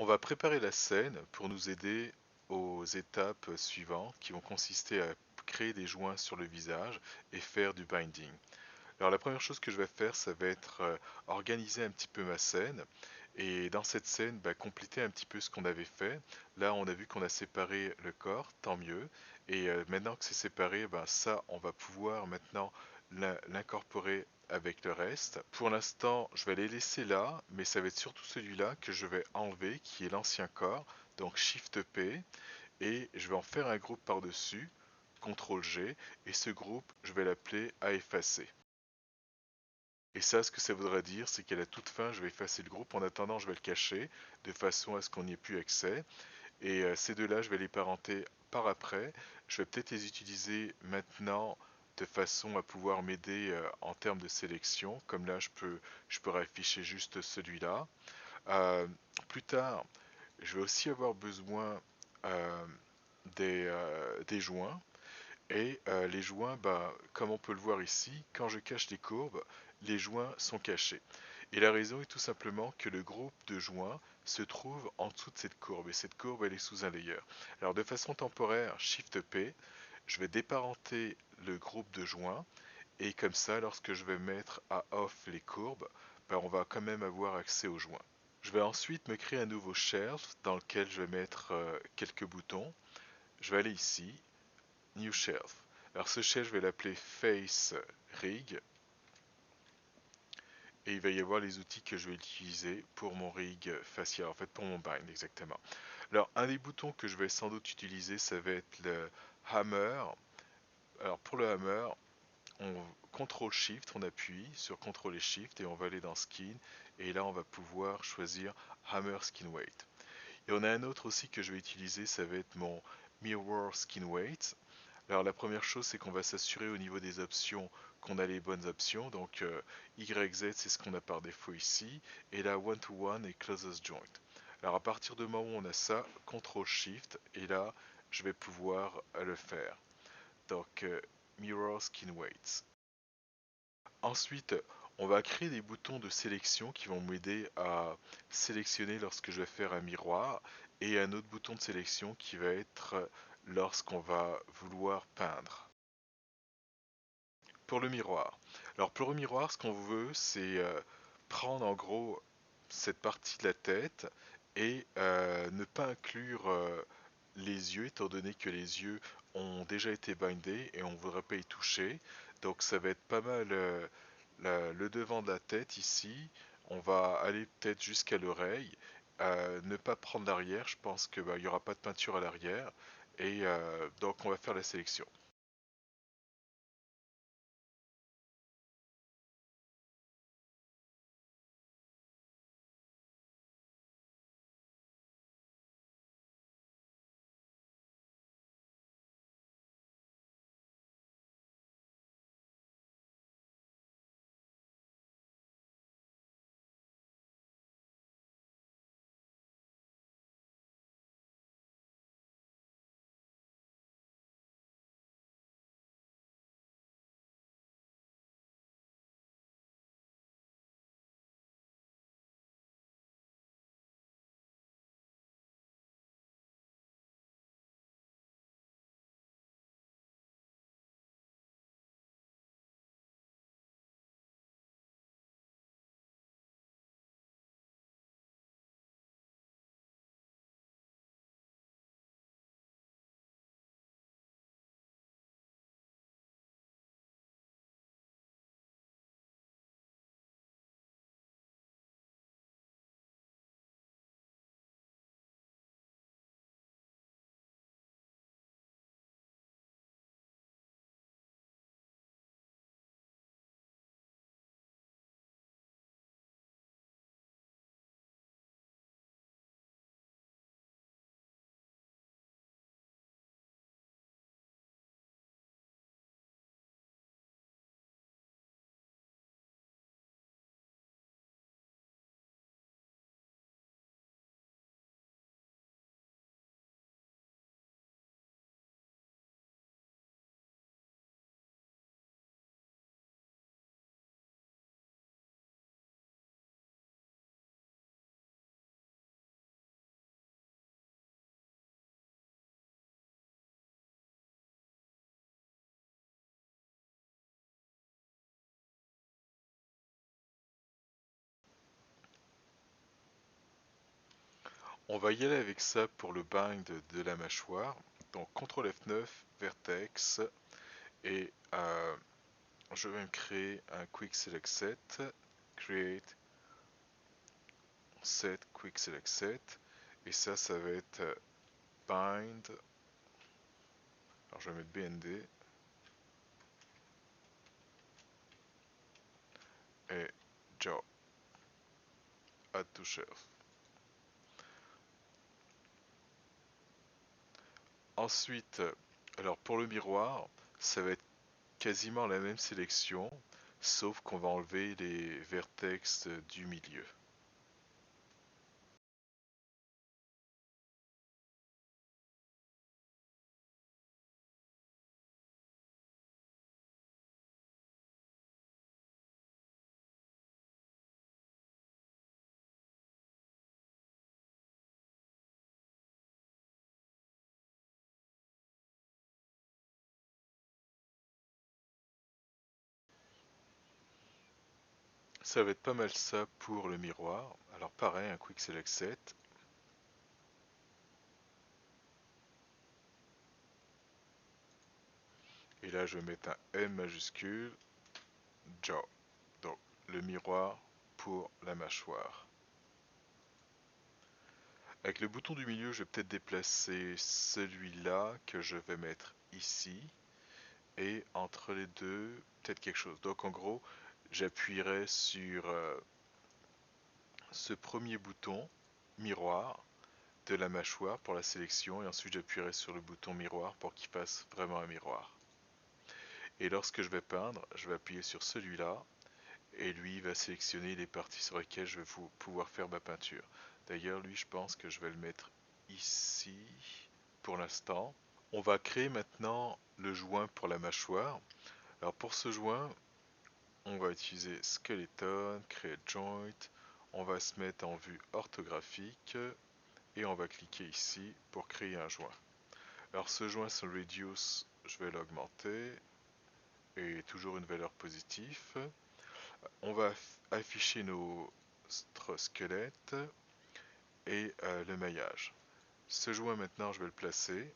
On va préparer la scène pour nous aider aux étapes suivantes qui vont consister à créer des joints sur le visage et faire du binding. Alors la première chose que je vais faire, ça va être organiser un petit peu ma scène et dans cette scène, compléter un petit peu ce qu'on avait fait. Là, on a vu qu'on a séparé le corps, tant mieux. Et maintenant que c'est séparé, ça, on va pouvoir maintenant l'incorporer avec le reste. Pour l'instant, je vais les laisser là, mais ça va être surtout celui-là que je vais enlever, qui est l'ancien corps. Donc Shift P, et je vais en faire un groupe par-dessus, CTRL G, et ce groupe, je vais l'appeler à effacer. Et ça, ce que ça voudra dire, c'est qu'à la toute fin, je vais effacer le groupe. En attendant, je vais le cacher de façon à ce qu'on n'y ait plus accès. Et ces deux-là, je vais les parenter par après. Je vais peut-être les utiliser maintenant de façon à pouvoir m'aider en termes de sélection. Comme là, je peux afficher juste celui-là. Euh, Plus tard, je vais aussi avoir besoin euh, des joints. Et les joints, comme on peut le voir ici, quand je cache les courbes, les joints sont cachés. Et la raison est tout simplement que le groupe de joints se trouve en dessous de cette courbe, et cette courbe elle est sous un layer. Alors de façon temporaire, Shift P, je vais déparenter le groupe de joints, et comme ça, lorsque je vais mettre à off les courbes, on va quand même avoir accès aux joints. Je vais ensuite me créer un nouveau shelf dans lequel je vais mettre quelques boutons. Je vais aller ici, New Shelf. Alors ce shelf, je vais l'appeler Face Rig, et il va y avoir les outils que je vais utiliser pour mon rig facial, en fait pour mon bind exactement. Alors un des boutons que je vais sans doute utiliser, ça va être le hammer. Alors pour le hammer, on CTRL Shift, on appuie sur CTRL et Shift et on va aller dans Skin, et là on va pouvoir choisir Hammer Skin Weight. Et on a un autre aussi que je vais utiliser, ça va être mon Mirror Skin Weight. Alors la première chose, c'est qu'on va s'assurer au niveau des options qu'on a les bonnes options. Donc YZ, c'est ce qu'on a par défaut ici. Et là, One to One et Closest Joint. Alors à partir du moment où on a ça, CTRL Shift, et là, je vais pouvoir le faire. Donc Mirror Skin Weights. Ensuite, on va créer des boutons de sélection qui vont m'aider à sélectionner lorsque je vais faire un miroir, et un autre bouton de sélection qui va être lorsqu'on va vouloir peindre. Pour le miroir. Alors pour le miroir, ce qu'on veut, c'est prendre en gros cette partie de la tête et ne pas inclure les yeux, étant donné que les yeux ont déjà été bindés et on ne voudrait pas y toucher. Donc ça va être pas mal le devant de la tête ici. On va aller peut-être jusqu'à l'oreille. Ne pas prendre l'arrière, je pense que il n'y aura pas de peinture à l'arrière. Et donc on va faire la sélection. On va y aller avec ça pour le bind de la mâchoire. Donc CTRL F9, Vertex, et je vais me créer un Quick Select Set, Create Set Quick Select Set, et ça va être Bind, alors je vais mettre BND, et Jaw, Add to Shelf. Ensuite, alors pour le miroir, ça va être quasiment la même sélection, sauf qu'on va enlever les vertex du milieu. Ça va être pas mal ça pour le miroir. Alors pareil, un Quick Select Set. Et là, je vais mettre un M majuscule, Jaw. Donc, le miroir pour la mâchoire. Avec le bouton du milieu, je vais peut-être déplacer celui-là que je vais mettre ici. Et entre les deux, peut-être quelque chose. Donc en gros, j'appuierai sur ce premier bouton, miroir, de la mâchoire pour la sélection. Et ensuite, j'appuierai sur le bouton miroir pour qu'il fasse vraiment un miroir. Et lorsque je vais peindre, je vais appuyer sur celui-là. Et lui va sélectionner les parties sur lesquelles je vais pouvoir faire ma peinture. D'ailleurs, lui, je pense que je vais le mettre ici pour l'instant. On va créer maintenant le joint pour la mâchoire. Alors pour ce joint, on va utiliser Skeleton, Create Joint. On va se mettre en vue orthographique et on va cliquer ici pour créer un joint. Alors ce joint sur Reduce, je vais l'augmenter et toujours une valeur positive. On va afficher notre squelette et le maillage. Ce joint maintenant, je vais le placer.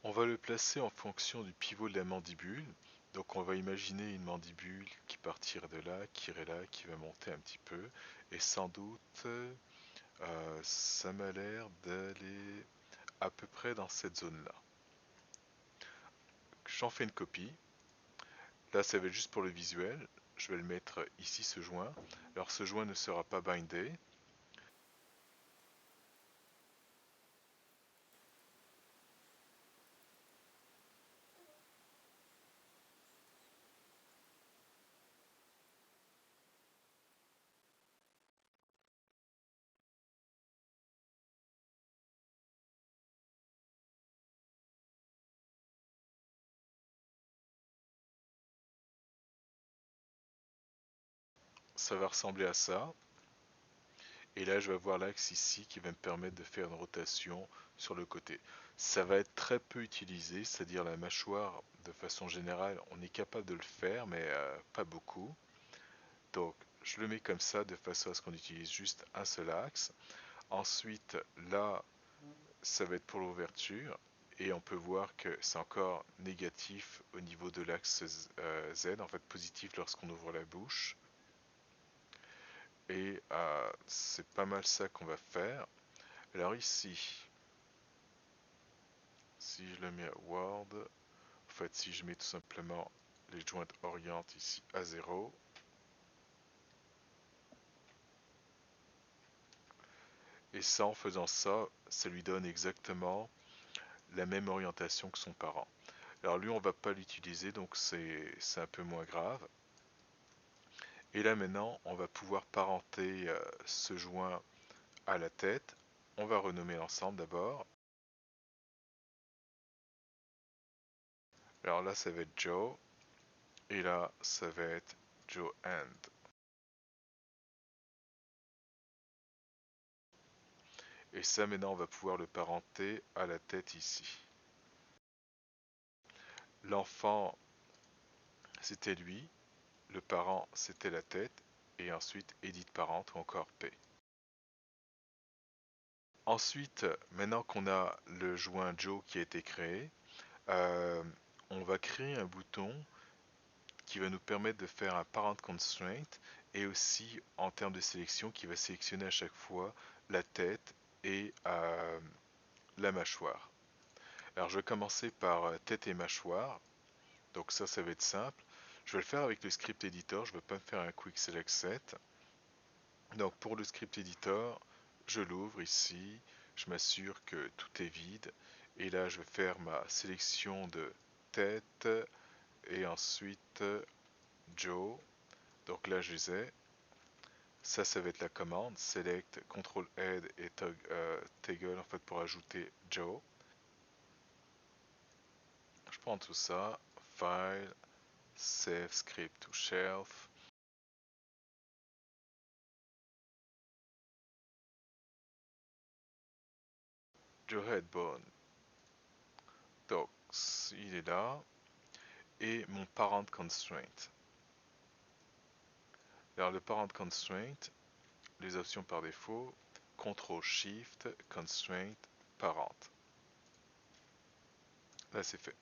On va le placer en fonction du pivot de la mandibule. Donc on va imaginer une mandibule qui partirait de là, qui irait là, qui va monter un petit peu. Et sans doute, ça m'a l'air d'aller à peu près dans cette zone-là. J'en fais une copie. Là, ça va être juste pour le visuel. Je vais le mettre ici, ce joint. Alors ce joint ne sera pas bindé. Ça va ressembler à ça. Et là, je vais avoir l'axe ici qui va me permettre de faire une rotation sur le côté. Ça va être très peu utilisé, c'est-à-dire la mâchoire, de façon générale, on est capable de le faire, mais pas beaucoup. Donc, je le mets comme ça, de façon à ce qu'on utilise juste un seul axe. Ensuite, là, ça va être pour l'ouverture. Et on peut voir que c'est encore négatif au niveau de l'axe Z, en fait positif lorsqu'on ouvre la bouche. Et c'est pas mal ça qu'on va faire. Alors ici, si je le mets à Word, en fait si je mets tout simplement les joints orient ici à 0, et ça en faisant ça, ça lui donne exactement la même orientation que son parent. Alors lui on va pas l'utiliser donc c'est un peu moins grave. Et là maintenant on va pouvoir parenter ce joint à la tête. On va renommer l'ensemble d'abord. Alors là ça va être Joe et là ça va être Joe Hand. Et ça maintenant on va pouvoir le parenter à la tête ici. L'enfant c'était lui, le parent c'était la tête, et ensuite Edit Parent ou encore P. Ensuite, maintenant qu'on a le joint Joe qui a été créé, euh, on va créer un bouton qui va nous permettre de faire un parent constraint et aussi en termes de sélection qui va sélectionner à chaque fois la tête et la mâchoire. Alors je vais commencer par tête et mâchoire, donc ça va être simple. Je vais le faire avec le script editor, je ne vais pas me faire un quick select set. Donc pour le script editor, je l'ouvre ici, je m'assure que tout est vide et là je vais faire ma sélection de tête et ensuite Joe. Donc là je les ai. Ça va être la commande select control head et toggle en fait pour ajouter Joe. Je prends tout ça, file, save script to shelf. Joe Headbone. Donc il est là et mon parent constraint. Alors le parent constraint, les options par défaut, CTRL SHIFT, constraint, parent. Là c'est fait.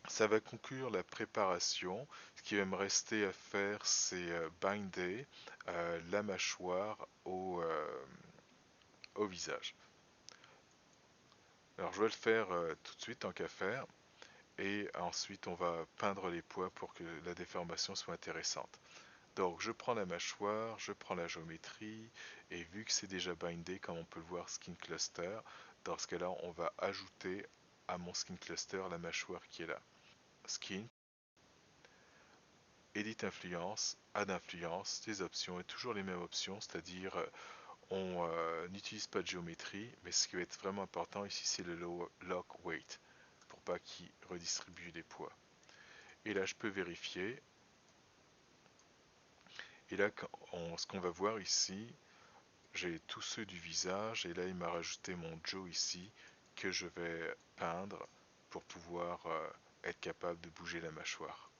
Ça va conclure la préparation. Ce qui va me rester à faire, c'est binder la mâchoire au visage. Alors je vais le faire tout de suite tant qu'à faire. Et ensuite on va peindre les points pour que la déformation soit intéressante. Donc je prends la mâchoire, je prends la géométrie, et vu que c'est déjà bindé, comme on peut le voir, skin cluster, dans ce cas-là, on va ajouter à mon skin cluster la mâchoire qui est là. Skin, Edit influence, Add influence, des options, et toujours les mêmes options, c'est-à-dire on n'utilise pas de géométrie, mais ce qui va être vraiment important ici, c'est le lock weight, pour pas qu'il redistribue les poids. Et là, je peux vérifier. Et là, ce qu'on va voir ici, j'ai tous ceux du visage et là il m'a rajouté mon Joe ici que je vais peindre pour pouvoir être capable de bouger la mâchoire.